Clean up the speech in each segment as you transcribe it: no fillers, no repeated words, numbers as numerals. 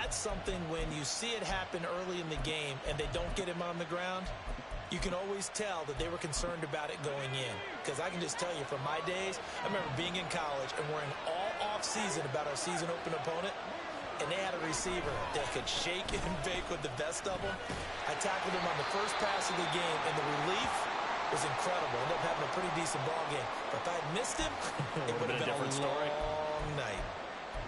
that's something when you see it happen early in the game and they don't get him on the ground, you can always tell that they were concerned about it going in. Because I can just tell you from my days, I remember being in college and worrying all off-season about our season open opponent, and they had a receiver that could shake and bake with the best of them. I tackled him on the first pass of the game, and the relief was incredible. Ended up having a pretty decent ball game. But if I had missed him, it would have been a long night.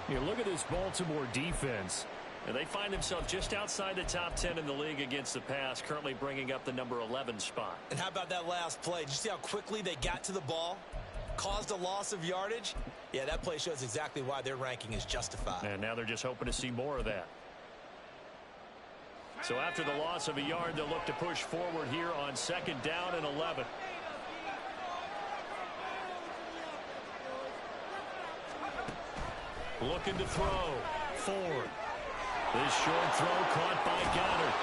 You look at this Baltimore defense. And they find themselves just outside the top 10 in the league against the pass, currently bringing up the number 11 spot. And how about that last play? Did you see how quickly they got to the ball? Caused a loss of yardage? Yeah, that play shows exactly why their ranking is justified. And now they're just hoping to see more of that. So after the loss of a yard, they'll look to push forward here on 2nd down and 11. Looking to throw. Ford. This short throw caught by Goddard.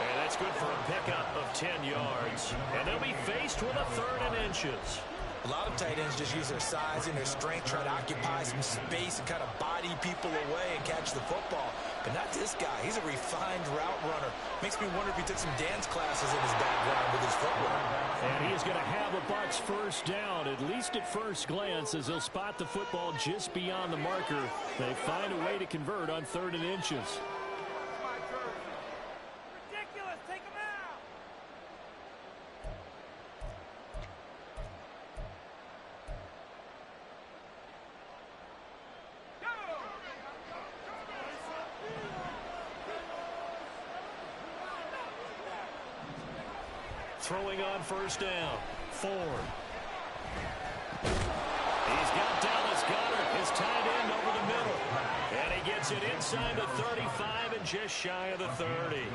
And that's good for a pickup of 10 yards. And they'll be faced with a 3rd and inches. A lot of tight ends just use their size and their strength, try to occupy some space and kind of body people away and catch the football. But not this guy. He's a refined route runner. Makes me wonder if he took some dance classes in his background with his footwork. And he is going to have a Bucs first down, at least at first glance, as they'll spot the football just beyond the marker. They find a way to convert on 3rd and inches. Ridiculous. Take him out. Throwing on first down. Ford. He's got Dallas Goedert, his tight end, over the middle. And he gets it inside the 35 and just shy of the 30.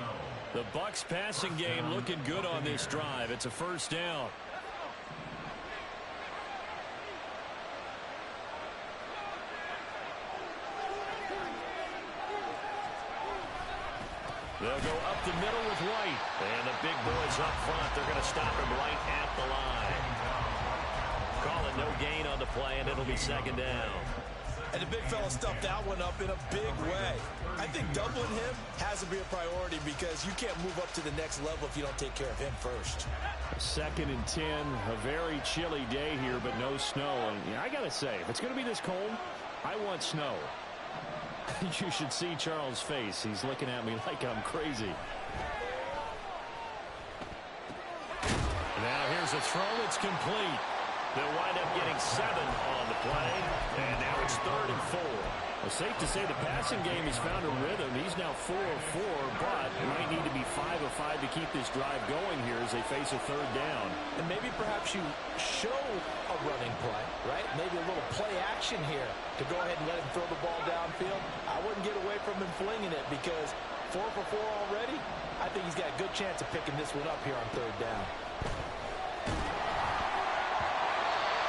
The Bucs passing game looking good on this drive. It's a first down. They'll go up the middle with White. And the big boys up front. They're going to stop him right at the line. Call it no gain on the play, and it'll be 2nd down. And the big fella stuffed that one up in a big way. I think doubling him has to be a priority because you can't move up to the next level if you don't take care of him first. 2nd and 10. A very chilly day here, but no snow. And yeah, I got to say, if it's going to be this cold, I want snow. You should see Charles' face. He's looking at me like I'm crazy. Now here's a throw. It's complete. They'll wind up getting 7 on the play. And now it's 3rd and 4. Well, safe to say the passing game has found a rhythm. He's now 4 of 4, but it might need to be 5 of 5 to keep this drive going here as they face a 3rd down. And maybe perhaps you show a running play, right? Maybe a little play action here to go ahead and let him throw the ball downfield. I wouldn't get away from him flinging it because 4 for 4 already. I think he's got a good chance of picking this one up here on 3rd down.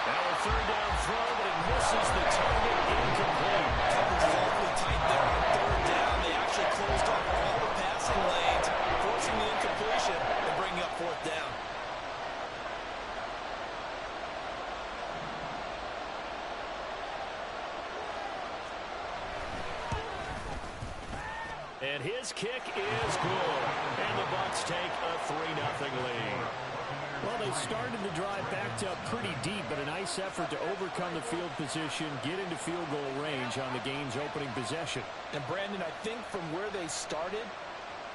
Now a 3rd down throw, but it misses the target. Incomplete. Coverage is awfully tight there on 3rd down. They actually closed off all the passing lanes, forcing the incompletion and bringing up 4th down. And his kick is good. And the Bucs take a 3-0 lead. Well, they started the drive backed up pretty deep, but a nice effort to overcome the field position, get into field goal range on the game's opening possession. And, Brandon, I think from where they started,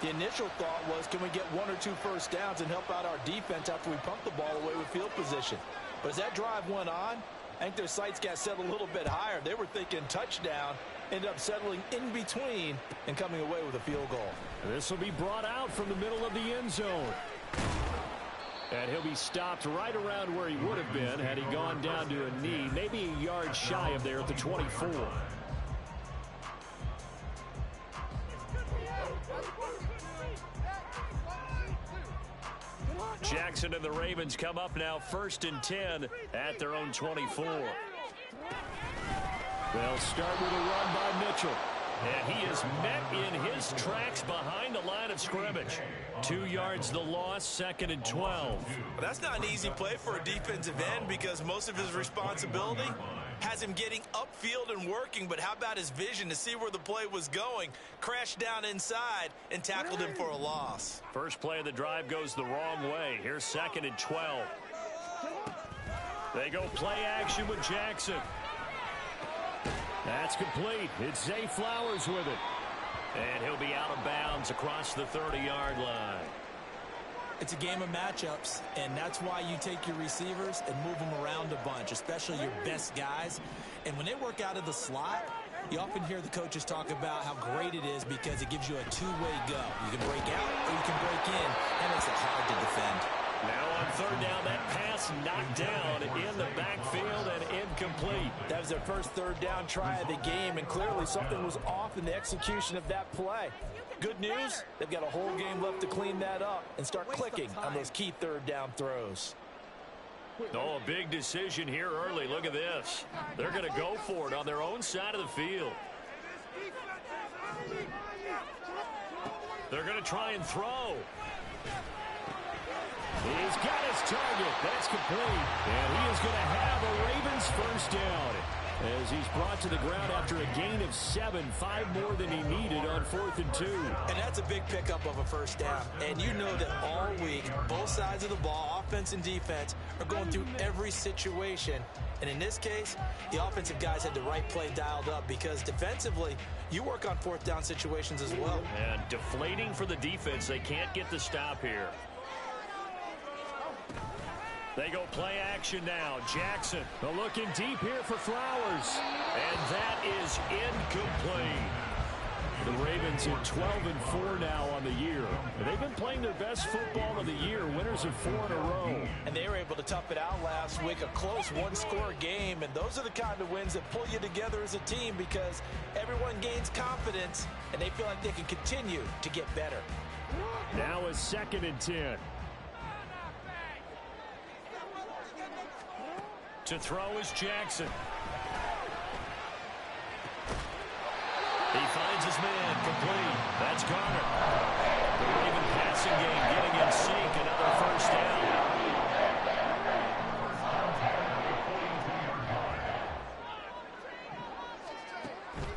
the initial thought was, can we get 1 or 2 first downs and help out our defense after we pump the ball away with field position? But as that drive went on, I think their sights got set a little bit higher. They were thinking touchdown, ended up settling in between and coming away with a field goal. This will be brought out from the middle of the end zone. And he'll be stopped right around where he would have been had he gone down to a knee, maybe a yard shy of there at the 24. Jackson and the Ravens come up now 1st and 10 at their own 24. They'll start with a run by Mitchell. And he is met in his tracks behind the line of scrimmage. 2 yards the loss, 2nd and 12. Well, that's not an easy play for a defensive end because most of his responsibility Has him getting upfield and working, but how about his vision to see where the play was going? Crashed down inside and tackled him for a loss. First play of the drive goes the wrong way. Here's 2nd and 12. They go play action with Jackson. That's complete. It's Zay Flowers with it. And he'll be out of bounds across the 30-yard line. It's a game of matchups, and that's why you take your receivers and move them around a bunch, especially your best guys. And when they work out of the slot, you often hear the coaches talk about how great it is because it gives you a two-way go. You can break out or you can break in. That makes it hard to defend. Now on 3rd down, that pass knocked down in the backfield and incomplete. That was their first 3rd down try of the game, and clearly something was off in the execution of that play. Good news, they've got a whole game left to clean that up and start clicking on those key 3rd down throws. Oh, a big decision here early. Look at this. They're going to go for it on their own side of the field. They're going to try and throw. He's got his target. That's complete. And he is going to have a Ravens first down as he's brought to the ground after a gain of 7, 5 more than he needed on 4th and 2. And that's a big pickup of a first down. And you know that all week, both sides of the ball, offense and defense, are going through every situation. And in this case, the offensive guys had the right play dialed up because defensively, you work on 4th down situations as well. And deflating for the defense. They can't get the stop here. They go play action now. Jackson looking deep here for Flowers. And that is incomplete. The Ravens at 12-4 now on the year. And they've been playing their best football of the year. Winners of 4 in a row. And they were able to tough it out last week. A close one-score game. And those are the kind of wins that pull you together as a team because everyone gains confidence and they feel like they can continue to get better. Now a 2nd and 10. To throw is Jackson. He finds his man complete. That's Garner. The Raven passing game getting in sync. Another first down.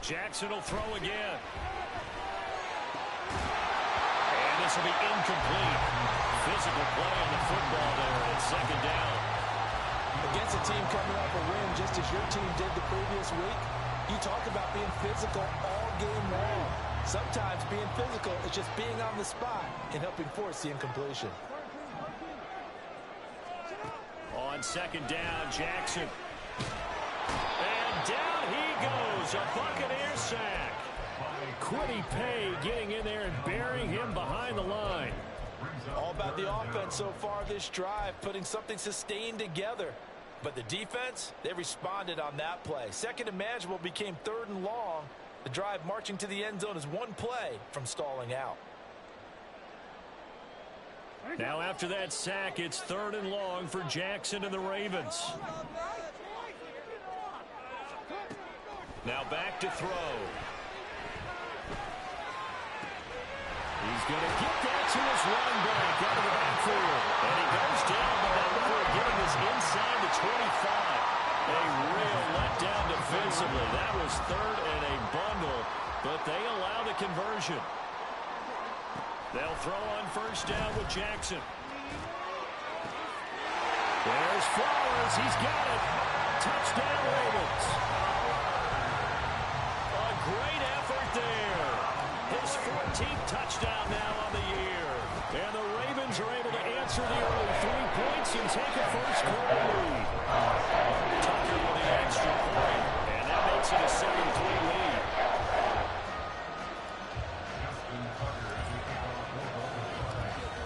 Jackson will throw again. And this will be incomplete. Physical play on the football there at 2nd down. Against a team coming off a win just as your team did the previous week, you talk about being physical all game long. Sometimes being physical is just being on the spot and helping force the incompletion. On 2nd down, Jackson. And down he goes, a Buccaneer sack. Quiddy Pay getting in there and burying him behind the line. All about the offense so far this drive, putting something sustained together. But the defense, they responded on that play. 2nd and manageable became 3rd and long. The drive marching to the end zone is one play from stalling out. Now after that sack, it's 3rd and long for Jackson and the Ravens. Now back to throw. He's going to get that to his running back out of the backfield. And he goes down, but now before getting this inside the 25. A real letdown defensively. That was 3rd and a bundle, but they allow the conversion. They'll throw on first down with Jackson. There's Flowers. He's got it. Touchdown, Ravens. A great effort there. His 14th touchdown now on the year. And the Ravens are able to answer the early 3 points and take a first-quarter lead. Tucker with the extra point, and that makes it a 7-3 lead.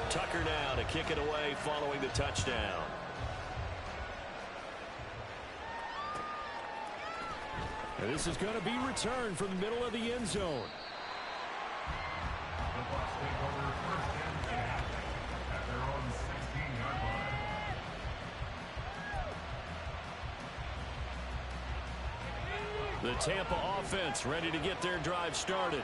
Tucker now to kick it away following the touchdown. And this is going to be returned from the middle of the end zone. The Tampa offense ready to get their drive started.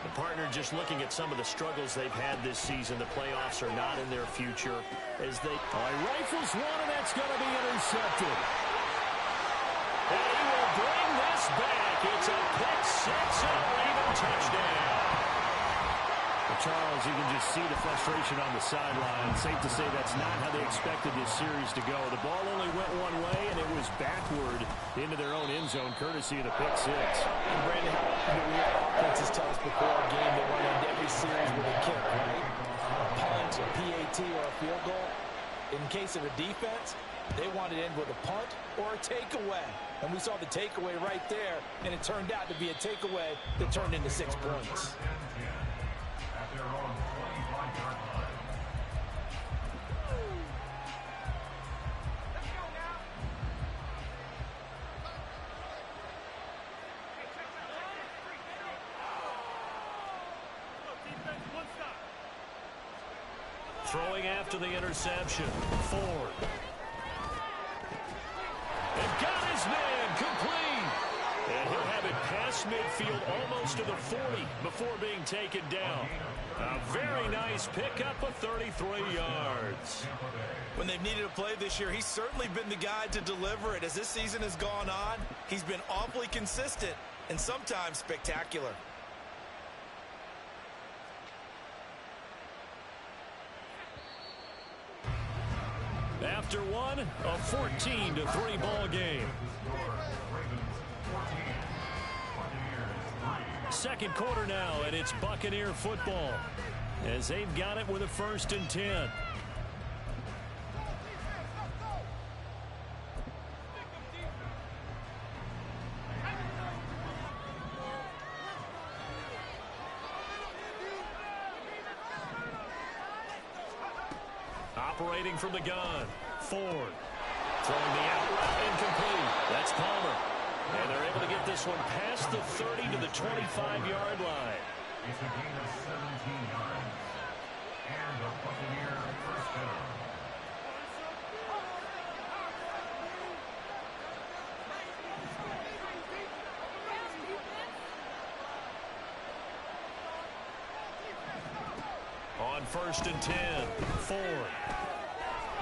The partner just looking at some of the struggles they've had this season. The playoffs are not in their future as they rifles one, and that's going to be intercepted. And he bring this back. It's a pick six and a Raven touchdown. Well, Charles, you can just see the frustration on the sideline. Safe to say that's not how they expected this series to go. The ball only went one way, and it was backward into their own end zone, courtesy of the pick six. And Brandon, we had offenses tell us before a game they want to end every series with a kick, right? A punt, a PAT, or a field goal. In case of a defense, they wanted to end with a punt or a takeaway. And we saw the takeaway right there, and it turned out to be a takeaway that turned into 6 points. Throwing after the interception. Ford. And got his man complete. And he'll have it past midfield almost to the 40 before being taken down. A very nice pickup of 33 yards. When they've needed a play this year, he's certainly been the guy to deliver it. As this season has gone on, he's been awfully consistent and sometimes spectacular. After one, a 14-3 ball game. Second quarter now, and it's Buccaneer football as they've got it with a 1st and 10. Operating from the gun, Ford. Throwing the out route incomplete. That's Palmer. And they're able to get this one past the 30 to the 25-yard line. It's a gain of 17 yards. And a Buccaneer first down. On 1st and 10, Ford.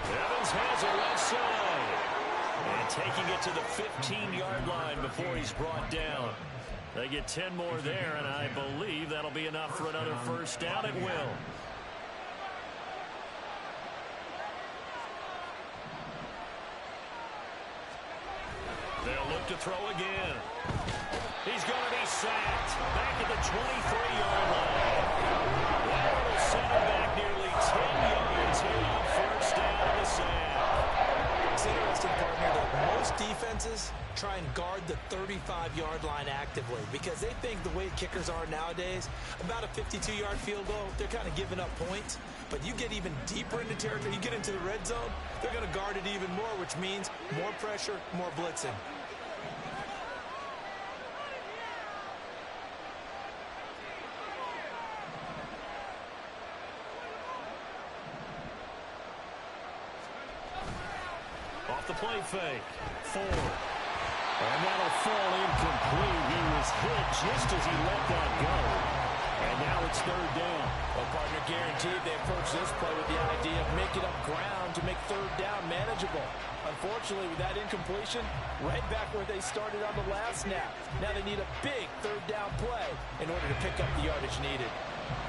Evans has it left side. And taking it to the 15-yard line before he's brought down. They get 10 more there, and I believe that'll be enough for another first down. It will. They'll look to throw again. He's going to be sacked. Back at the 23-yard line. That will set him back nearly 10 yards here on first down on the sack. It's interesting, partner, that most defenses try and guard the 35-yard line actively because they think the way kickers are nowadays, about a 52-yard field goal, they're kind of giving up points. But you get even deeper into territory, you get into the red zone, they're going to guard it even more, which means more pressure, more blitzing. Off the play fake. Ford. And that'll fall incomplete. He was hit just as he let that go. And now it's 3rd down. Well, partner, guaranteed they approach this play with the idea of making up ground to make 3rd down manageable. Unfortunately, with that incompletion, right back where they started on the last snap. Now they need a big 3rd down play in order to pick up the yardage needed.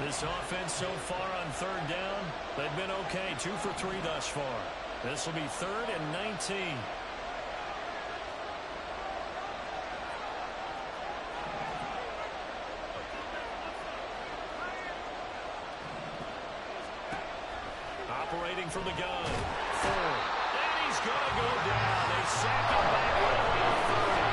This offense so far on 3rd down, they've been okay. 2 for 3 thus far. This will be 3rd and 19. Operating from the gun. Ford. And he's going to go down. They sack him back around 30.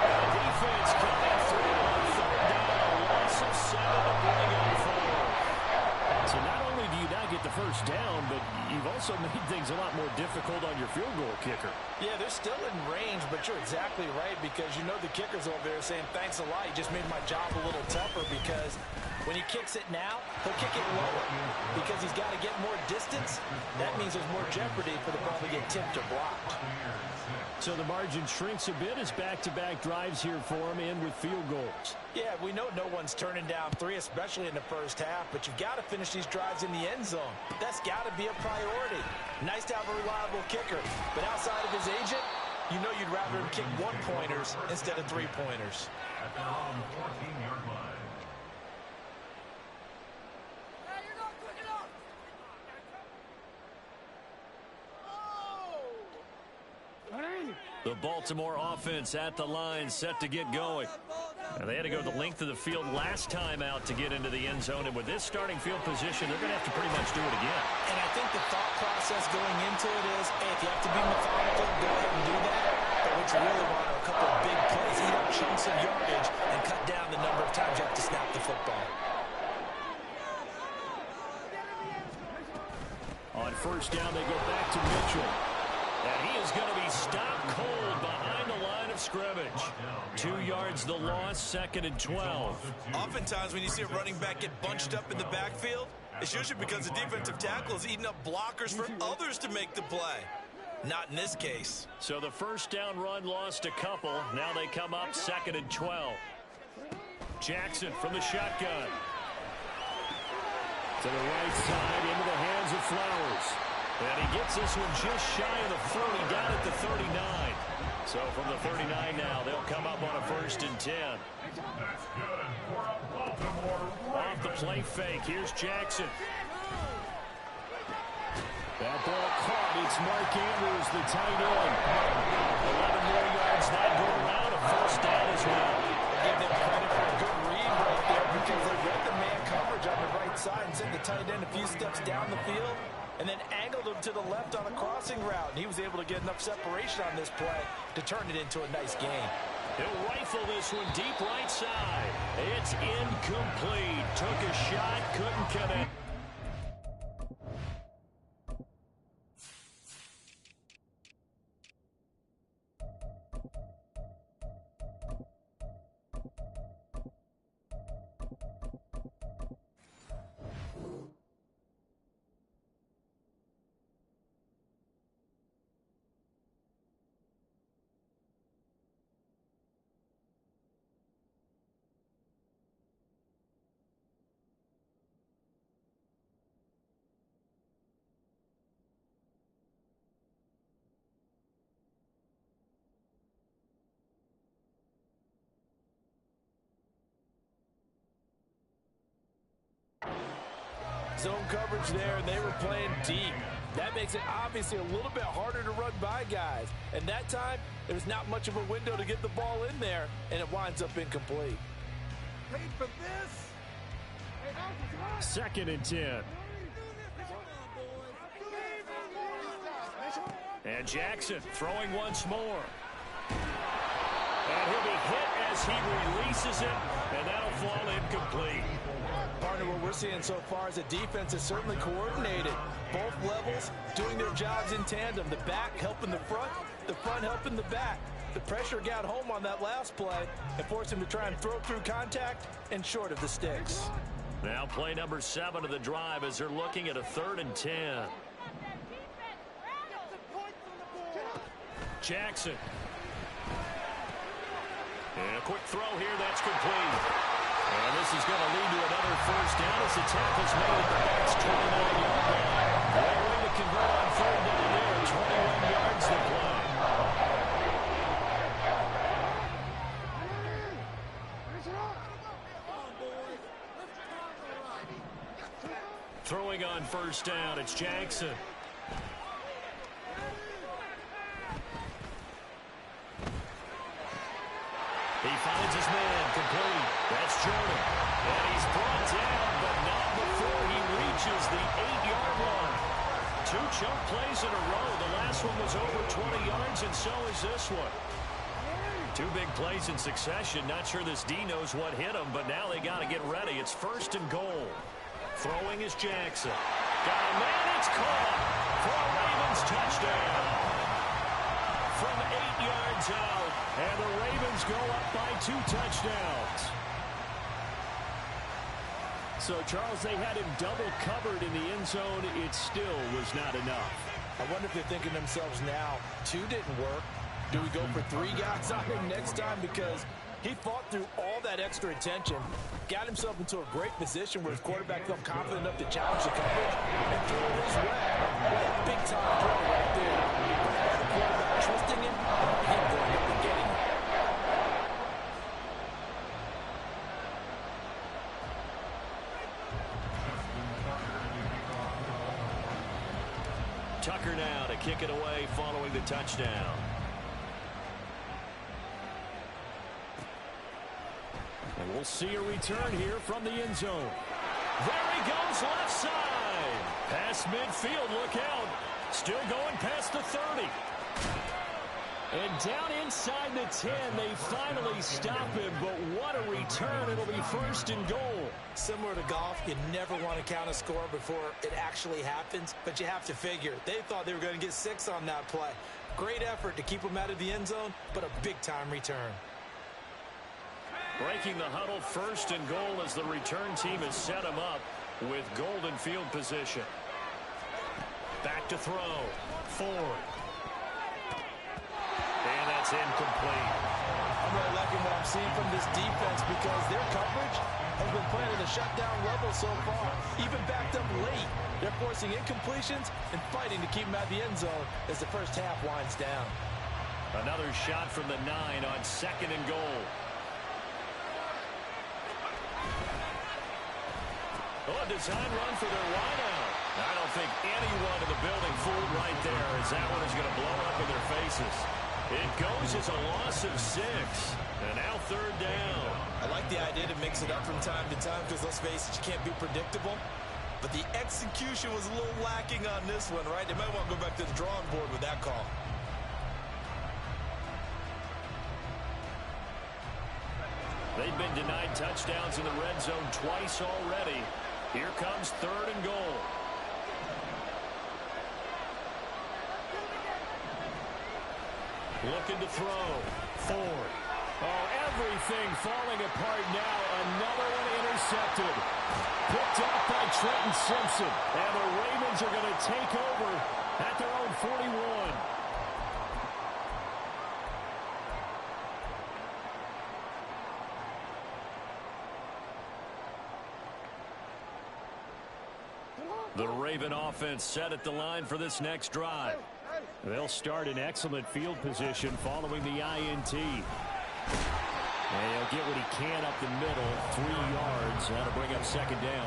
And the defense coming through on 3rd down. A loss of 7 to bring up 4. So not only do you not get the first down, but you've also made things a lot more difficult on your field goal kicker. Yeah, they're still in range, but you're exactly right because you know the kicker's over there saying, thanks a lot, you just made my job a little tougher because when he kicks it now, he'll kick it lower because he's got to get more distance. That means there's more jeopardy for the ball to get tipped or blocked. So the margin shrinks a bit as back-to-back drives here for him and with field goals. Yeah, we know no one's turning down 3, especially in the first half, but you've got to finish these drives in the end zone. That's got to be a priority. Nice to have a reliable kicker, but outside of his agent, You know you'd rather him kick one-pointers instead of three-pointers. At their own 14-yard line. Hey, you're not quick enough. The Baltimore offense at the line, set to get going. Now, they had to go the length of the field last time out to get into the end zone, and with this starting field position, they're going to have to pretty much do it again. And I think the thought process going into it is, hey, if you have to be methodical, go ahead and do that. But what you really want are a couple of big plays, eat up chunks of yardage, and cut down the number of times you have to snap the football. On first down, they go back to Mitchell. And he is going to be stopped cold behind the line of scrimmage. 2 yards the loss, 2nd and 12. Oftentimes when you see a running back get bunched up in the backfield, it's usually because the defensive tackle is eating up blockers for others to make the play. Not in this case. So the first down run lost a couple. Now they come up 2nd and 12. Jackson from the shotgun. To the right side, into the hands of Flowers. And he gets this one just shy of the 40, down at the 39. So from the 39 now, they'll come up on a 1st and 10. That's good for a Baltimore Off the play fake, here's Jackson. That ball caught. It's Mark Andrews, the tight end. 11 more yards that go around, a 1st down as well. Give them credit for a good read right there because they read the man coverage on the right side and sent the tight end a few steps down the field and then angled him to the left on a crossing route. And he was able to get enough separation on this play to turn it into a nice game. He'll rifle this one deep right side. It's incomplete. Took a shot, couldn't connect. Zone coverage there, and they were playing deep. That makes it obviously a little bit harder to run by guys. And that time, there's not much of a window to get the ball in there, and it winds up incomplete. Paid for this. 2nd and 10. And Jackson throwing once more. And he'll be hit as he releases it, and that'll fall incomplete. Partner, what we're seeing so far is the defense is certainly coordinated. Both levels doing their jobs in tandem. The back helping the front helping the back. The pressure got home on that last play and forced him to try and throw through contact and short of the sticks. Now play number 7 of the drive as they're looking at a 3rd and 10. Jackson. And a quick throw here, that's complete. And this is going to lead to another 1st down as the tackle's made at the Bucs' 29-yard line. Great way to convert on 3rd down there, 21 yards to play. Throwing on 1st down, it's Jackson. He finds his man, complete. That's Jordan. And he's brought down, but not before he reaches the 8-yard line. 2 chunk plays in a row. The last one was over 20 yards, and so is this one. 2 big plays in succession. Not sure this D knows what hit him, but now they got to get ready. It's 1st and goal. Throwing is Jackson. Got a man, it's caught for a Ravens touchdown. From 8 yards out, and the Ravens go up by 2 touchdowns. So, Charles, they had him double covered in the end zone. It still was not enough. I wonder if they're thinking to themselves now, 2 didn't work. Do we go for 3 guys on him next time? Because he fought through all that extra attention, got himself into a great position where his quarterback felt confident enough to challenge the coverage and threw it his way. What a big-time throw right there. The quarterback trusting him, Tucker now to kick it away following the touchdown. And we'll see a return here from the end zone. There he goes, left side. Past midfield, look out. Still going past the 30. And down inside the 10, they finally stop him. But what a return. It'll be first and goal. Similar to golf, you never want to count a score before it actually happens. But you have to figure, they thought they were going to get 6 on that play. Great effort to keep them out of the end zone, but a big-time return. Breaking the huddle, first and goal as the return team has set him up with golden field position. Back to throw. Ford. And that's incomplete. I'm really liking what I'm seeing from this defense because their coverage has been playing at a shutdown level so far. Even backed up late. They're forcing incompletions and fighting to keep them out of the end zone as the first half winds down. Another shot from the 9 on second and goal. Oh, a design run for their wideout. I don't think anyone in the building fooled right there, as that one is going to blow up in their faces. It goes as a loss of 6. And now third down. I like the idea to mix it up from time to time because, let's face it, you can't be predictable. But the execution was a little lacking on this one, right? They might want to go back to the drawing board with that call. They've been denied touchdowns in the red zone twice already. Here comes third and goal. Looking to throw. Ford. Oh, everything falling apart now. Another one intercepted. Picked up by Trenton Simpson. And the Ravens are going to take over at their own 41. The Raven offense set at the line for this next drive. They'll start in excellent field position following the INT. And he'll get what he can up the middle, 3 yards. That'll bring up second down.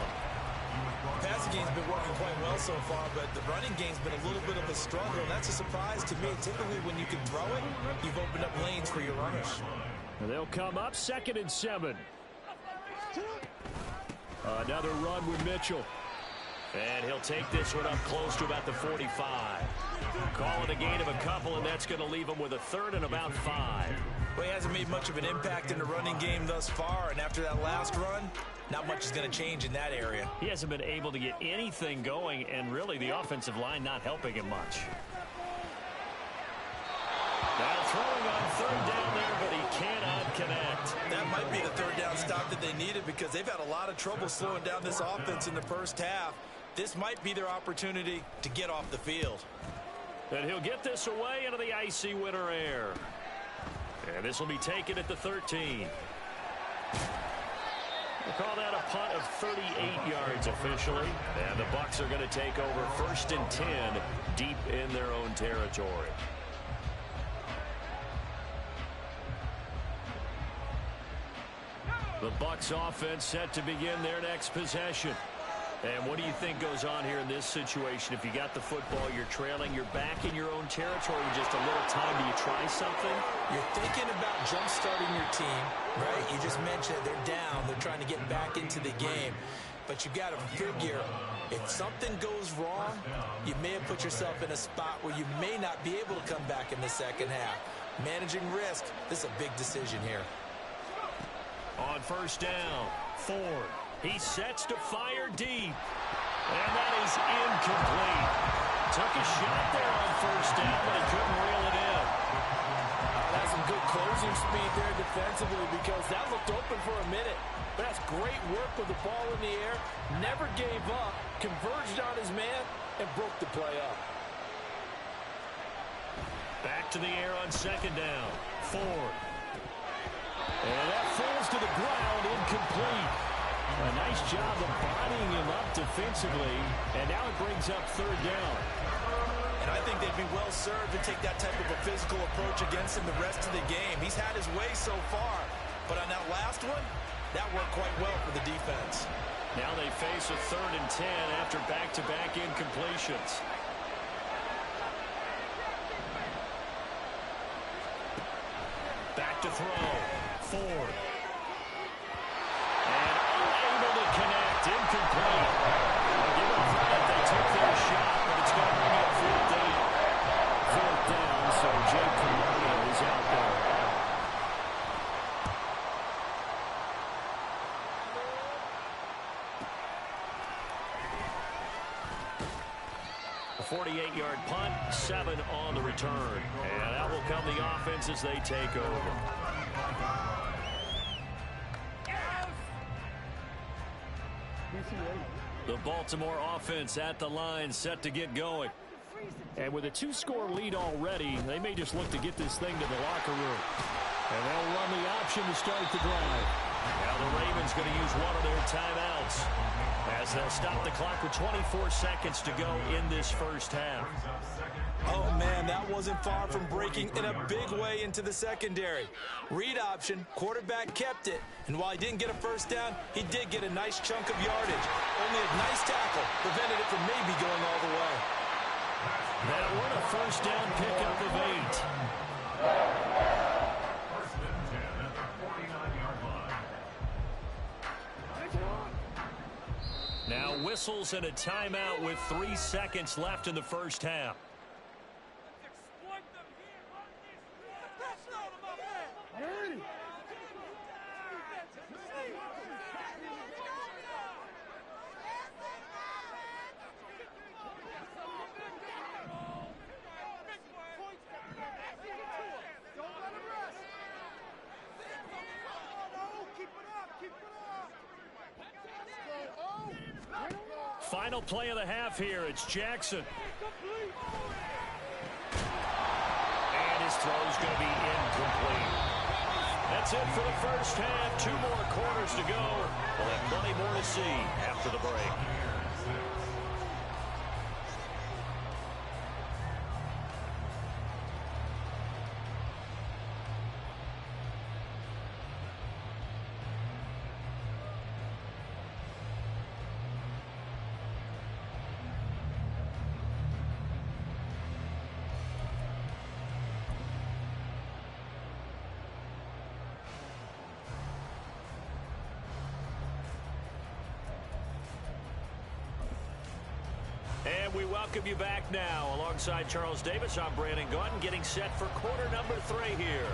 The passing game's been working quite well so far, but the running game's been a little bit of a struggle, and that's a surprise to me. Typically, when you can throw it, you've opened up lanes for your runners. They'll come up second and 7. Another run with Mitchell. And he'll take this one up close to about the 45. Call it a gain of a couple, and that's going to leave him with a third and about 5. Well, he hasn't made much of an impact in the running game thus far, and after that last run, not much is going to change in that area. He hasn't been able to get anything going, and really the offensive line not helping him much. Now throwing on third down there, but he cannot connect. That might be the third down stop that they needed because they've had a lot of trouble slowing down this offense in the first half. This might be their opportunity to get off the field. And he'll get this away into the icy winter air. And this will be taken at the 13. We'll call that a punt of 38 yards officially. And the Bucs are going to take over first and 10 deep in their own territory. The Bucs offense set to begin their next possession. And what do you think goes on here in this situation? If you got the football, you're trailing, you're back in your own territory with just a little time. Do you try something? You're thinking about jump-starting your team, right? You just mentioned they're down. They're trying to get back into the game. But you got to figure, if something goes wrong, you may have put yourself in a spot where you may not be able to come back in the second half. Managing risk, this is a big decision here. On first down, Ford. He sets to fire deep. And that is incomplete. Took a shot there on first down, but he couldn't reel it in. That's some good closing speed there defensively because that looked open for a minute. But that's great work with the ball in the air. Never gave up, converged on his man, and broke the play up. Back to the air on second down. Ford. And that falls to the ground, incomplete. A nice job of bodying him up defensively, and now it brings up third down. And I think they'd be well served to take that type of a physical approach against him the rest of the game. He's had his way so far, but on that last one, that worked quite well for the defense. Now they face a third and 10 after back-to-back incompletions. back to throw. Ford. And unable to connect. Incomplete. I'll give them credit. They took their shot, but it's going to bring up 4th down, so Jake Camargo is out there. A 48-yard punt, 7 on the return. And that will come the offense as they take over. The Baltimore offense at the line, set to get going. And with a 2-score lead already, they may just look to get this thing to the locker room. And they'll run the option to start the drive. Now the Ravens going to use one of their timeouts as they'll stop the clock with 24 seconds to go in this first half. Oh, man, that wasn't far from breaking in a big way into the secondary. Read option, quarterback kept it, and while he didn't get a first down, he did get a nice chunk of yardage. Only a nice tackle prevented it from maybe going all the way. That won a first down pickup of 8. First and 10 at the 49-yard line. Now whistles and a timeout with 3 seconds left in the first half. Final play of the half here. It's Jackson. And his throw's going to be incomplete. That's it for the first half. 2 more quarters to go. We'll have plenty more to see after the break. And we welcome you back now. Alongside Charles Davis, I'm Brandon Gunn, getting set for quarter number 3 here.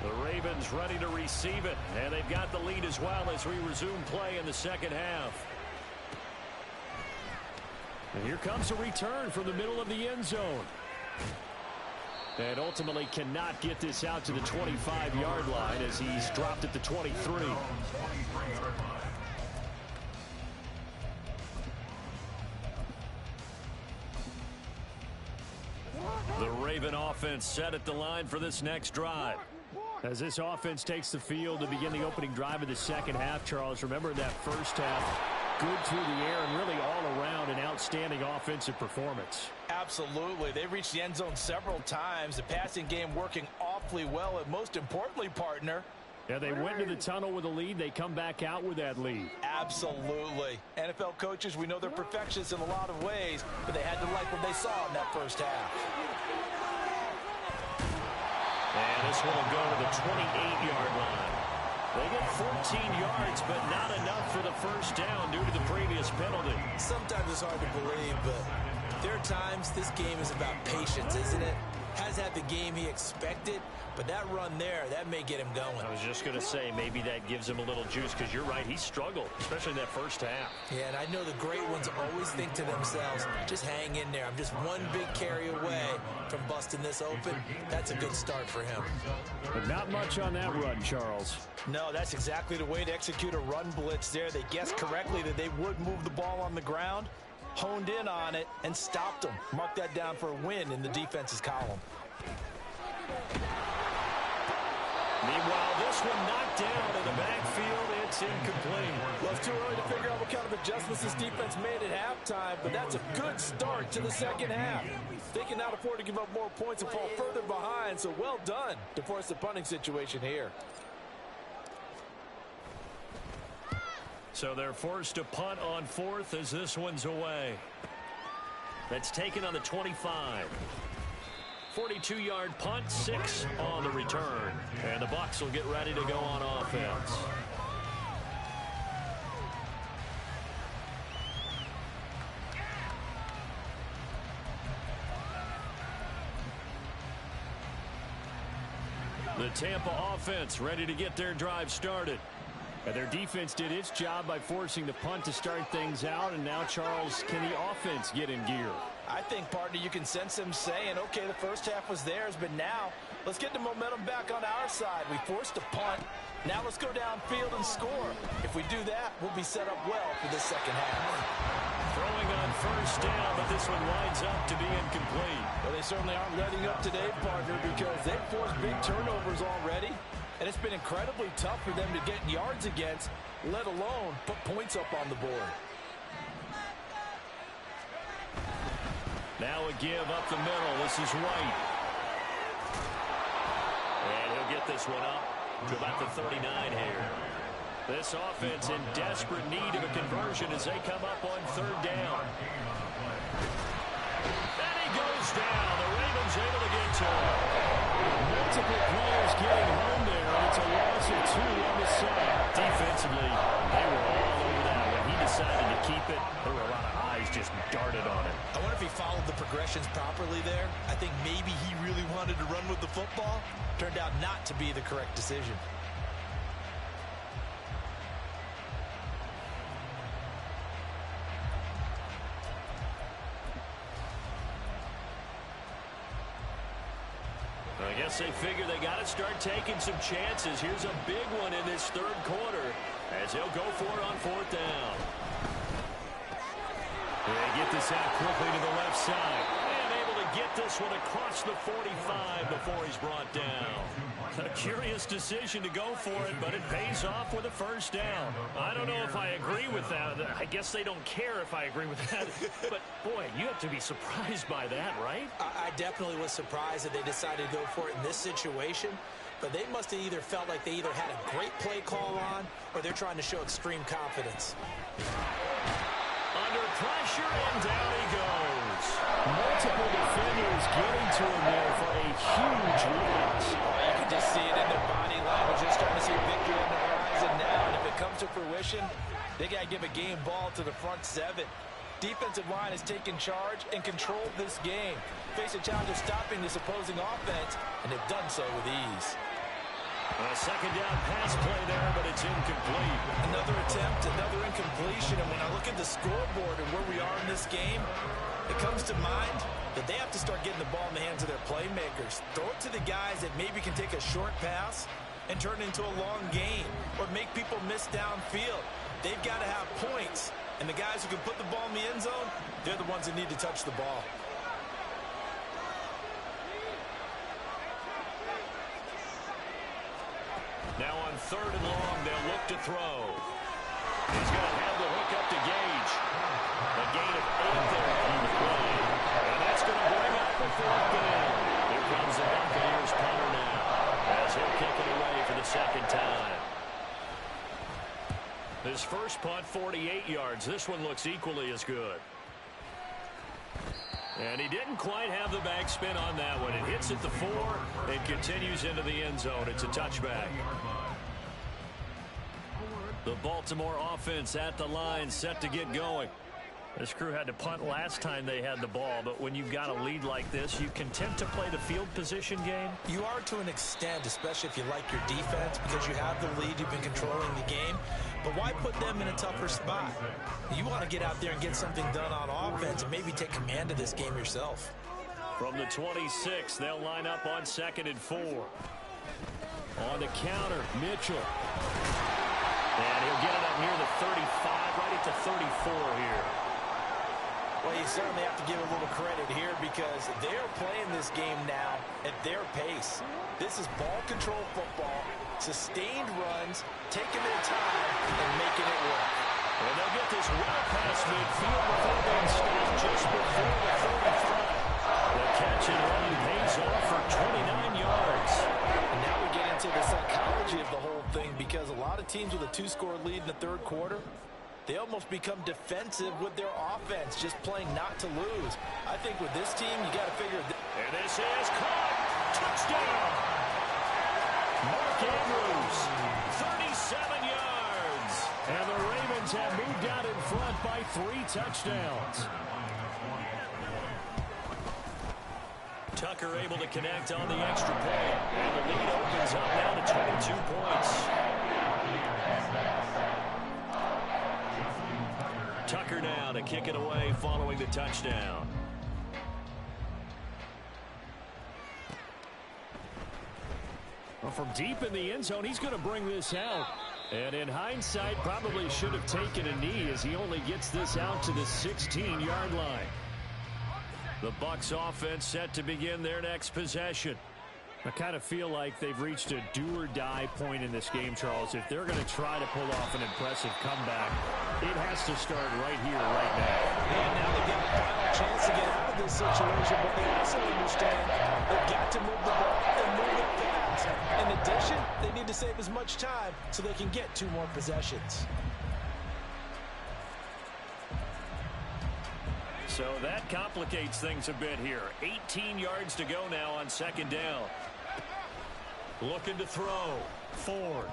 The Ravens ready to receive it, and they've got the lead as well as we resume play in the second half. And here comes a return from the middle of the end zone. And ultimately cannot get this out to the 25-yard line as he's dropped at the 23. The Raven offense set at the line for this next drive. As this offense takes the field to begin the opening drive of the second half, Charles, remember that first half, good through the air and really all around an outstanding offensive performance. Absolutely. They reached the end zone several times. The passing game working awfully well, and most importantly, partner, yeah, they went to the tunnel with a lead. They come back out with that lead. Absolutely. NFL coaches, we know they're perfectionists in a lot of ways, but they had to like what they saw in that first half. And this one will go to the 28-yard line. They get 14 yards, but not enough for the first down due to the previous penalty. Sometimes it's hard to believe, but there are times this game is about patience, isn't it? Has had the game he expected, but that run there, that may get him going. I was just going to say, maybe that gives him a little juice, because you're right, he struggled, especially in that first half. Yeah, and I know the great ones always think to themselves, just hang in there. I'm just one big carry away from busting this open. That's a good start for him. But not much on that run, Charles. No, that's exactly the way to execute a run blitz there. They guessed correctly that they would move the ball on the ground, honed in on it, and stopped them. Mark that down for a win in the defense's column. Meanwhile, this one knocked down in the backfield. It's incomplete. Well, it's too early to figure out what kind of adjustments this defense made at halftime, but that's a good start to the second half. They can not afford to give up more points and fall further behind, so well done to force the punting situation here. So they're forced to punt on 4th as this one's away. That's taken on the 25. 42-yard punt, 6 on the return. And the Bucs will get ready to go on offense. The Tampa offense ready to get their drive started. And their defense did its job by forcing the punt to start things out. And now, Charles, can the offense get in gear? I think, partner, you can sense them saying, okay, the first half was theirs, but now let's get the momentum back on our side. We forced a punt. Now let's go downfield and score. If we do that, we'll be set up well for the second half. Throwing on first down, but this one winds up to be incomplete. Well, they certainly aren't letting up today, partner, because they've forced big turnovers already, and it's been incredibly tough for them to get yards against, let alone put points up on the board. Now a give up the middle. This is White. And he'll get this one up to about the 39 here. This offense in desperate need of a conversion as they come up on third down. And he goes down. The Ravens able to get to him. Multiple players getting home there, and it's a loss of 2 on the side. Defensively, they were all over that. When he decided to keep it, there were a lot of eyes just darted on it. I wonder if he followed the progressions properly there. I think maybe he really wanted to run with the football. Turned out not to be the correct decision. I guess they figure they got to start taking some chances. Here's a big one in this third quarter as they'll go for it on fourth down. They get this out quickly to the left side. And able to get this one across the 45 before he's brought down. A curious decision to go for it, but it pays off with a first down. I don't know if I agree with that. I guess they don't care if I agree with that. But, boy, you have to be surprised by that, right? I definitely was surprised that they decided to go for it in this situation. But they must have either felt like they either had a great play call on or they're trying to show extreme confidence. Under pressure, and down he goes. Multiple defenders getting to him there for a huge loss. You can just see it in their body language. They're starting to see victory on the horizon now. And if it comes to fruition, they got to give a game ball to the front 7. Defensive line has taken charge and controlled this game. Face a challenge of stopping this opposing offense, and they've done so with ease. A second down pass play there, but it's incomplete. Another attempt, another incompletion. And when I look at the scoreboard and where we are in this game, it comes to mind that they have to start getting the ball in the hands of their playmakers. Throw it to the guys that maybe can take a short pass and turn it into a long gain or make people miss downfield. They've got to have points. And the guys who can put the ball in the end zone, they're the ones that need to touch the ball. Now on third and long, they'll look to throw. He's going to have the hook up to Gage. A gain of 8 there on the play. And that's going to bring up the fourth down. Here comes the Buccaneers punter now as he'll kick it away for the second time. His first punt, 48 yards. This one looks equally as good. And he didn't quite have the back spin on that one. It hits at the 4 and continues into the end zone. It's a touchback. The Baltimore offense at the line, set to get going. This crew had to punt last time they had the ball, but when you've got a lead like this, you content to play the field position game? You are to an extent, especially if you like your defense, because you have the lead, you've been controlling the game. But why put them in a tougher spot? You want to get out there and get something done on offense and maybe take command of this game yourself. From the 26, they'll line up on 2nd and 4. On the counter, Mitchell. And he'll get it up near the 35, right at the 34 here. Well, you certainly have to give a little credit here because they're playing this game now at their pace. This is ball control football, sustained runs, taking their time, and making it work. And they'll get this well past midfield before being stopped just before the 35. The catch and run pays off for 29 yards. And now we get into the psychology of the whole thing because a lot of teams with a 2-score lead in the third quarter, they almost become defensive with their offense, just playing not to lose. I think with this team, you got to figure And this is caught. Touchdown. Mark Andrews, 37 yards. And the Ravens have moved out in front by 3 touchdowns. Tucker able to connect on the extra point. And the lead opens up now to 22 points. Tucker now to kick it away following the touchdown. Well, from deep in the end zone, he's going to bring this out. And in hindsight, probably should have taken a knee as he only gets this out to the 16-yard line. The Bucs offense set to begin their next possession. I kind of feel like they've reached a do-or-die point in this game, Charles. If they're going to try to pull off an impressive comeback, it has to start right here, right now. And now they get a final chance to get out of this situation, but they also understand they've got to move the ball and move it fast. In addition, they need to save as much time so they can get 2 more possessions. So that complicates things a bit here. 18 yards to go now on 2nd down. Looking to throw. Ford.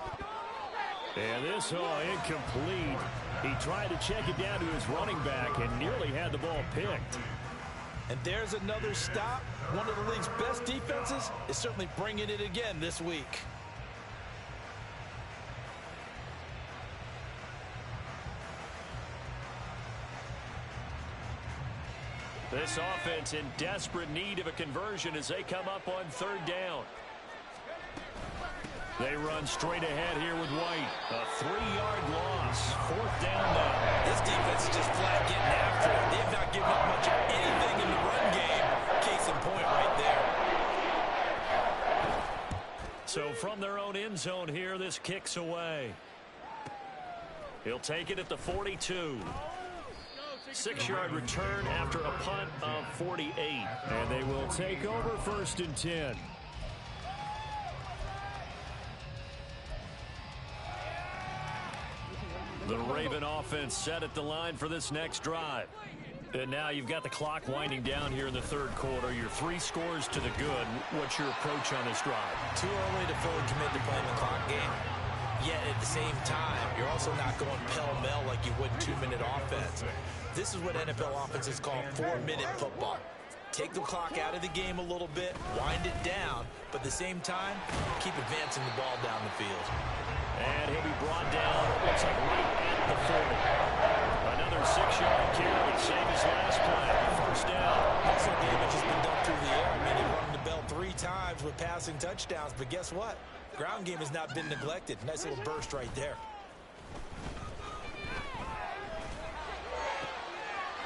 And this, incomplete. He tried to check it down to his running back and nearly had the ball picked. And there's another stop. One of the league's best defenses is certainly bringing it again this week. This offense in desperate need of a conversion as they come up on 3rd down. They run straight ahead here with White. A 3-yard loss. 4th down now. This defense is just flat getting after it. They've not given up much of anything in the run game. Case in point right there. So from their own end zone here, this kicks away. He'll take it at the 42. 6-yard return after a punt of 48. And they will take over 1st and 10. The Raven offense set at the line for this next drive. And now you've got the clock winding down here in the 3rd quarter. You're 3 scores to the good. What's your approach on this drive? Too early to fully commit to playing the clock game. Yet at the same time, you're also not going pell-mell like you would 2-minute offense. This is what NFL offenses call 4-minute football. Take the clock out of the game a little bit, wind it down, but at the same time, keep advancing the ball down the field. And he'll be brought down, looks like right at the 40. Another 6-yard carry, same as last play. 1st down. Also, damage has been done through the air. I mean, they rung the bell 3 times with passing touchdowns, but guess what? Ground game has not been neglected. Nice little burst right there.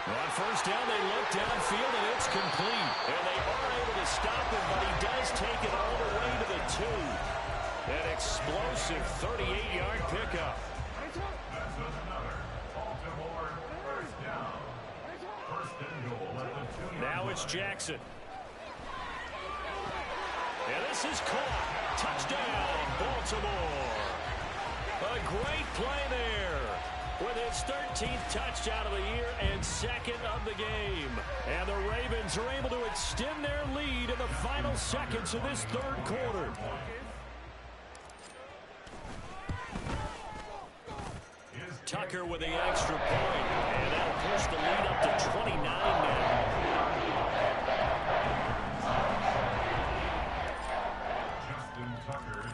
On 1st down, they look downfield, and it's complete. And they are able to stop him, but he does take it all the way to the 2. An explosive 38-yard pickup. That's another Baltimore 1st down. 1st and goal at the 2-yard line. Now it's Jackson. And this is caught. Touchdown, Baltimore. A great play there. With his 13th touchdown of the year and 2nd of the game. And the Ravens are able to extend their lead in the final seconds of this 3rd quarter. Tucker with the extra point. And that'll push the lead up to 29 now.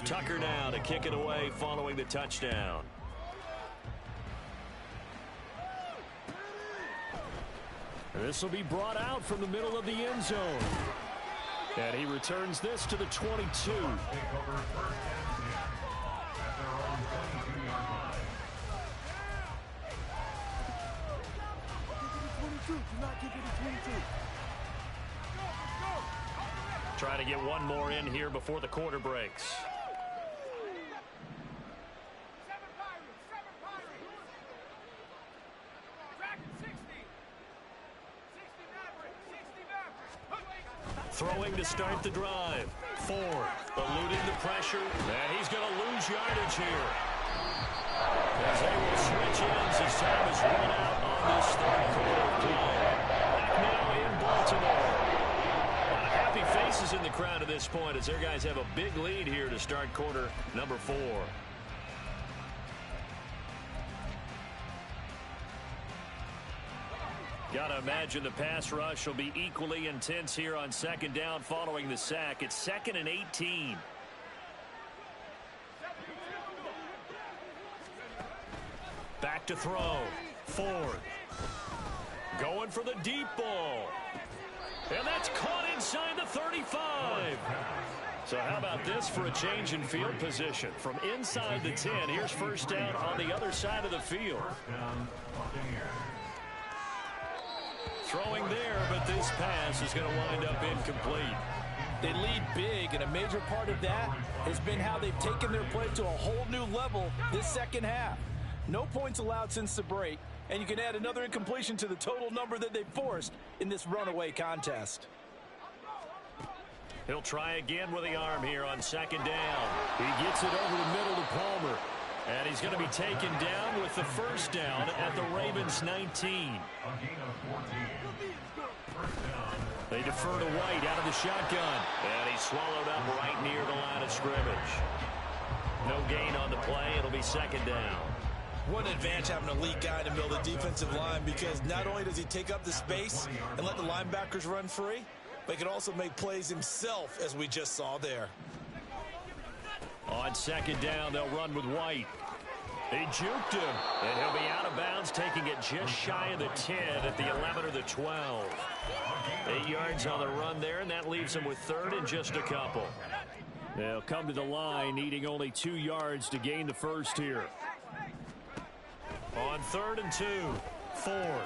Tucker now to kick it away following the touchdown. This will be brought out from the middle of the end zone. And he returns this to the 22. Take over 1st and 10 at their own 22-yard line. Trying to get one more in here before the quarter breaks. Throwing to start the drive. Ford eluding the pressure. And he's going to lose yardage here. As they will switch ends as time is run out on this 3rd quarter play. Back now in Baltimore. A happy crowd at this point as their guys have a big lead here to start quarter number 4. Got to imagine the pass rush will be equally intense here on second down following the sack. It's 2nd and 18. Back to throw. Ford. Going for the deep ball. And that's caught inside the 35. So how about this for a change in field position? From inside the 10, here's first down on the other side of the field. Throwing there, but this pass is going to wind up incomplete. They lead big, and a major part of that has been how they've taken their play to a whole new level this second half. No points allowed since the break, and you can add another incompletion to the total number that they forced in this runaway contest. He'll try again with the arm here on second down. He gets it over the middle to Palmer. And he's going to be taken down with the first down at the Ravens 19. They defer to White out of the shotgun. And he's swallowed up right near the line of scrimmage. No gain on the play. It'll be second down. What an advantage having an elite guy in the middle of the defensive line, because not only does he take up the space and let the linebackers run free, but he can also make plays himself, as we just saw there. On second down, they'll run with White. They juked him, and he'll be out of bounds, taking it just shy of the 10 at the 11 or the 12. 8 yards on the run there, and that leaves them with third and just a couple. They'll come to the line, needing only 2 yards to gain the first here. On 3rd and 2, Ford.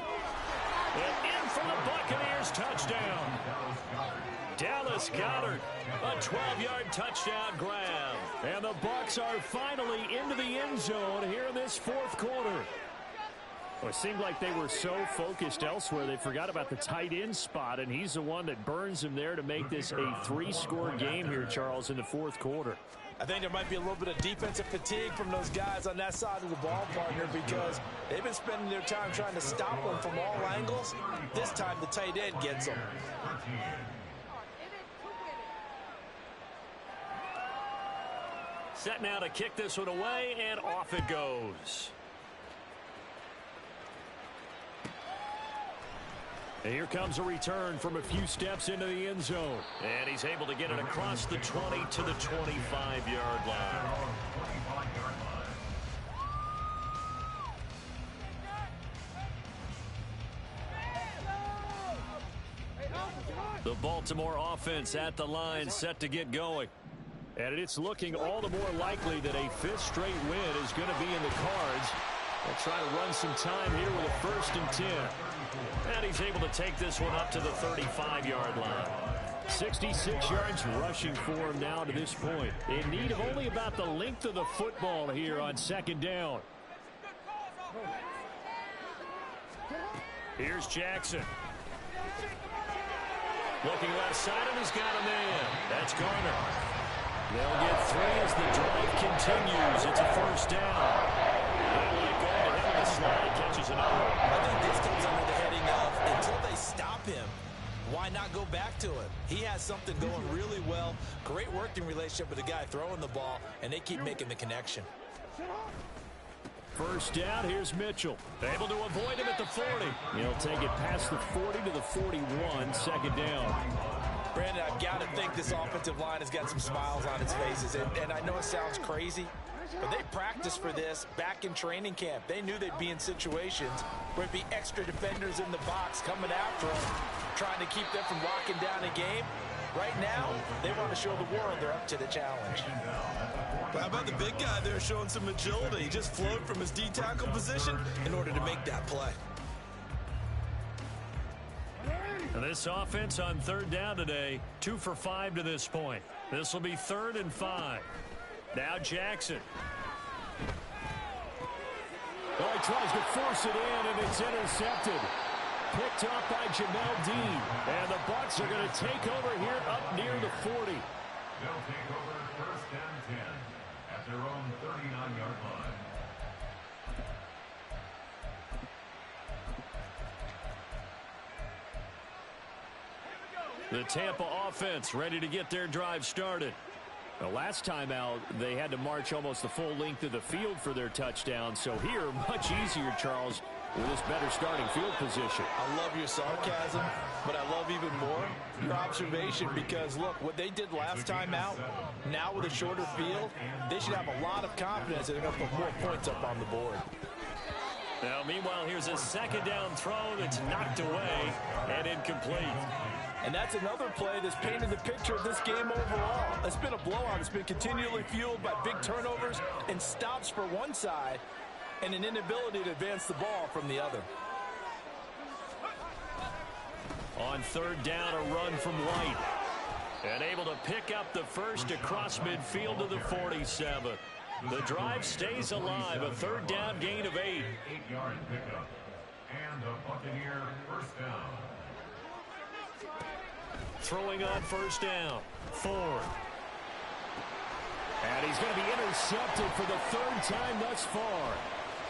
And in for the Buccaneers, touchdown. Dallas Goedert, a 12-yard touchdown grab. And the Bucs are finally into the end zone here in this fourth quarter. Well, it seemed like they were so focused elsewhere they forgot about the tight end spot, and he's the one that burns him there to make this a 3-score game here, Charles, in the fourth quarter. I think there might be a little bit of defensive fatigue from those guys on that side of the ball, partner, because they've been spending their time trying to stop them from all angles. This time the tight end gets them. Set now to kick this one away, and off it goes. And here comes a return from a few steps into the end zone. And he's able to get it across the 20 to the 25-yard line. The Baltimore offense at the line, set to get going. And it's looking all the more likely that a fifth straight win is going to be in the cards. They'll try to run some time here with a 1st and 10. And he's able to take this one up to the 35-yard line. 66 yards rushing for him now to this point. In need of only about the length of the football here on second down. Here's Jackson. Looking left side, and he's got a man. That's Garner. They'll get 3 as the drive continues. It's a first down. They'll let go to him, and the slide catches another. I think this comes under the heading of, until they stop him, why not go back to it? He has something going really well. Great working relationship with the guy throwing the ball, and they keep making the connection. First down, here's Mitchell. Able to avoid him at the 40. He'll take it past the 40 to the 41, second down. Brandon, I've got to think this offensive line has got some smiles on its faces. And I know it sounds crazy, but they practiced for this back in training camp. They knew they'd be in situations where it'd be extra defenders in the box coming after them, trying to keep them from locking down a game. Right now, they want to show the world they're up to the challenge. But how about the big guy there showing some agility? He just flowed from his D-tackle position in order to make that play. This offense on third down today, 2 for 5 to this point. This will be 3rd and 5. Now Jackson. Well, he tries to force it in, and it's intercepted. Picked up by Jamel Dean. And the Bucs are going to take over here up near the 40. They'll take over 1st and 10 at their own 39-yard line. The Tampa offense ready to get their drive started. The last time out, they had to march almost the full length of the field for their touchdown. So here, much easier, Charles, with this better starting field position. I love your sarcasm, but I love even more your observation because, look, what they did last time out, now with a shorter field, they should have a lot of confidence that they're going to put more points up on the board. Now, meanwhile, here's a second down throw that's knocked away and incomplete. And that's another play that's painted the picture of this game overall. It's been a blowout. It's been continually fueled by big turnovers and stops for one side and an inability to advance the ball from the other. On third down, a run from White. And able to pick up the first across midfield to the 47. The drive stays alive. A third down gain of 8. 8-yard pickup. And a Buccaneer first down. Throwing on first down. Ford. And he's going to be intercepted for the third time thus far.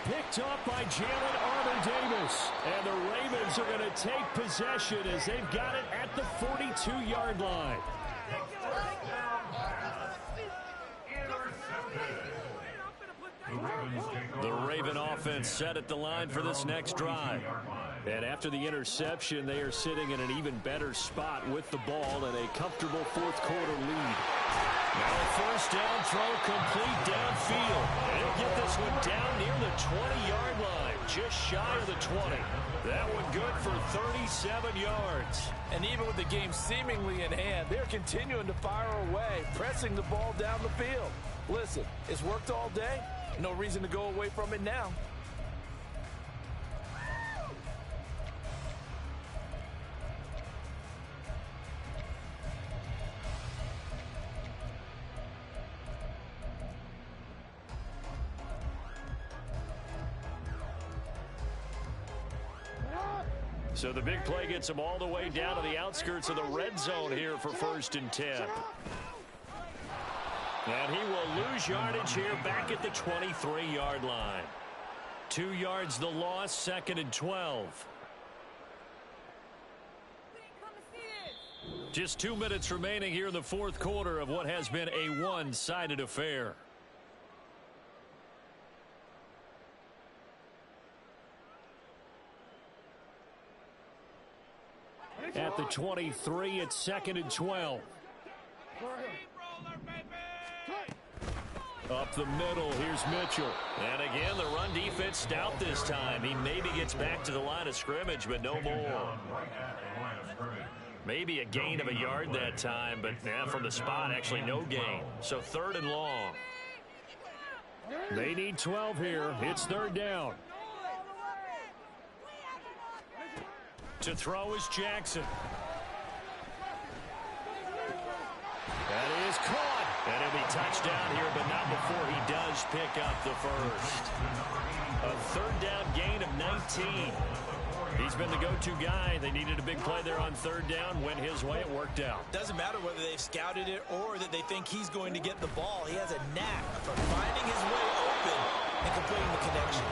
Picked up by Jalen Armour-Davis. And the Ravens are going to take possession as they've got it at the 42-yard line. The Raven offense set at the line for this next drive. And after the interception, they are sitting in an even better spot with the ball and a comfortable fourth quarter lead. Now a first down throw complete downfield. And he'll get this one down near the 20-yard line, just shy of the 20. That one good for 37 yards. And even with the game seemingly in hand, they're continuing to fire away, pressing the ball down the field. Listen, it's worked all day. No reason to go away from it now. So the big play gets him all the way down to the outskirts of the red zone here for 1st and 10. And he will lose yardage here back at the 23-yard line. 2 yards the loss, 2nd and 12. Just 2 minutes remaining here in the fourth quarter of what has been a one-sided affair. At the 23, it's 2nd and 12. Up the middle, here's Mitchell. And again, the run defense stout this time. He maybe gets back to the line of scrimmage, but no more. Maybe a gain of a yard that time, but now from the spot, actually no gain. So 3rd and long. They need 12 here. It's 3rd down. To throw is Jackson. That is caught. And he'll be touched down here, but not before he does pick up the first. A 3rd down gain of 19. He's been the go-to guy. They needed a big play there on 3rd down. Went his way. It worked out. Doesn't matter whether they've scouted it or that they think he's going to get the ball. He has a knack for finding his way open and completing the connection.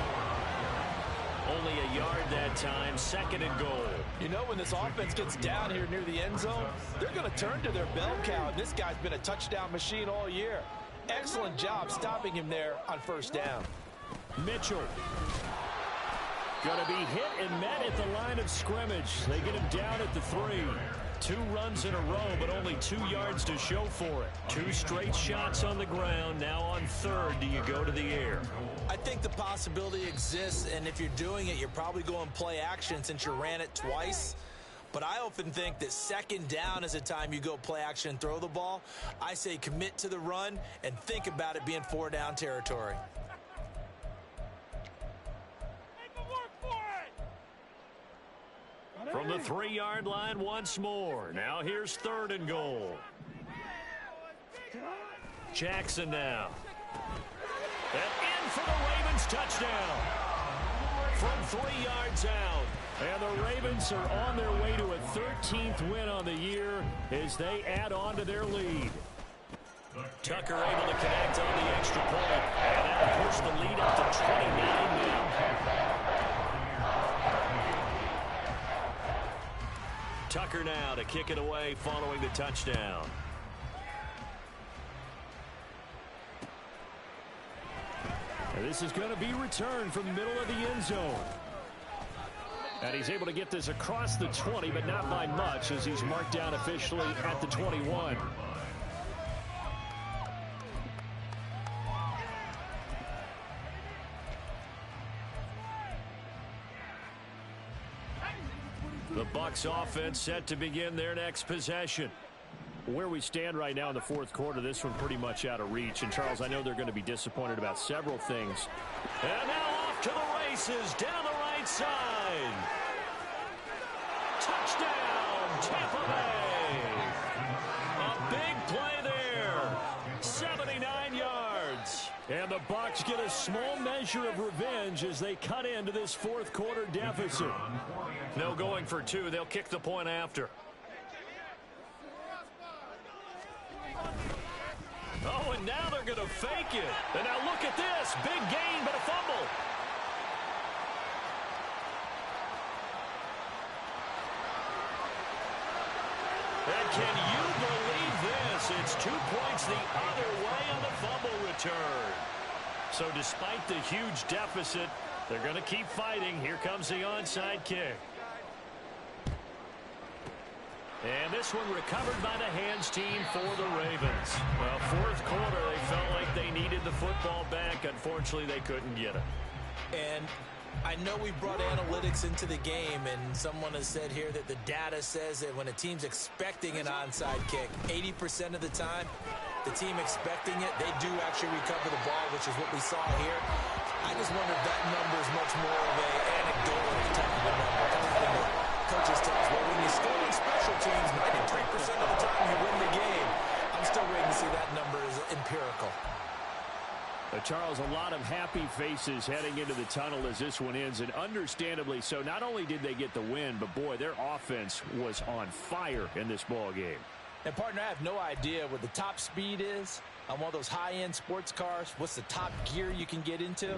Only a yard that time. 2nd and goal. You know, when this offense gets down here near the end zone, they're going to turn to their bell cow. And this guy's been a touchdown machine all year. Excellent job stopping him there on 1st down. Mitchell. Going to be hit and met at the line of scrimmage. They get him down at the 3. 2 runs in a row, but only 2 yards to show for it. 2 straight shots on the ground. Now on 3rd, do you go to the air? I think the possibility exists, and if you're doing it, you're probably going play action since you ran it twice. But I often think that 2nd down is the time you go play action and throw the ball. I say commit to the run and think about it being 4 down territory. From the 3-yard line once more. Now here's 3rd and goal. Jackson now. And in for the Ravens touchdown. From 3 yards out. And the Ravens are on their way to a 13th win on the year as they add on to their lead. Tucker able to connect on the extra point. And that'll push the lead up to 29 now. Tucker now to kick it away following the touchdown. And this is going to be returned from the middle of the end zone. And he's able to get this across the 20, but not by much, as he's marked down officially at the 21. The Bucs offense set to begin their next possession. Where we stand right now in the fourth quarter, this one pretty much out of reach. And, Charles, I know they're going to be disappointed about several things. And now off to the races down the right side. Touchdown, Tampa Bay. A big play there. 79 yards. And the Bucs get a small measure of revenge as they cut into this fourth quarter deficit. No going for two. They'll kick the point after. Oh, and now they're going to fake it. And now look at this. Big gain, but a fumble. And can you believe this? It's 2 points the other way on the fumble return. So despite the huge deficit, they're going to keep fighting. Here comes the onside kick. And this one recovered by the hands team for the Ravens. Well, fourth quarter, they felt like they needed the football back. Unfortunately, they couldn't get it. And I know we brought analytics into the game, and someone has said here that the data says that when a team's expecting an onside kick, 80% of the time, the team expecting it, they do actually recover the ball, which is what we saw here. I just wonder if that number is much more of an anecdotal type of a number. Coaches tell us, well, when you score on special teams, 93% of the time you win the game. I'm still waiting to see that number is empirical. Charles, a lot of happy faces heading into the tunnel as this one ends, and understandably so. Not only did they get the win, but, boy, their offense was on fire in this ball game. And, partner, I have no idea what the top speed is on one of those high-end sports cars. What's the top gear you can get into?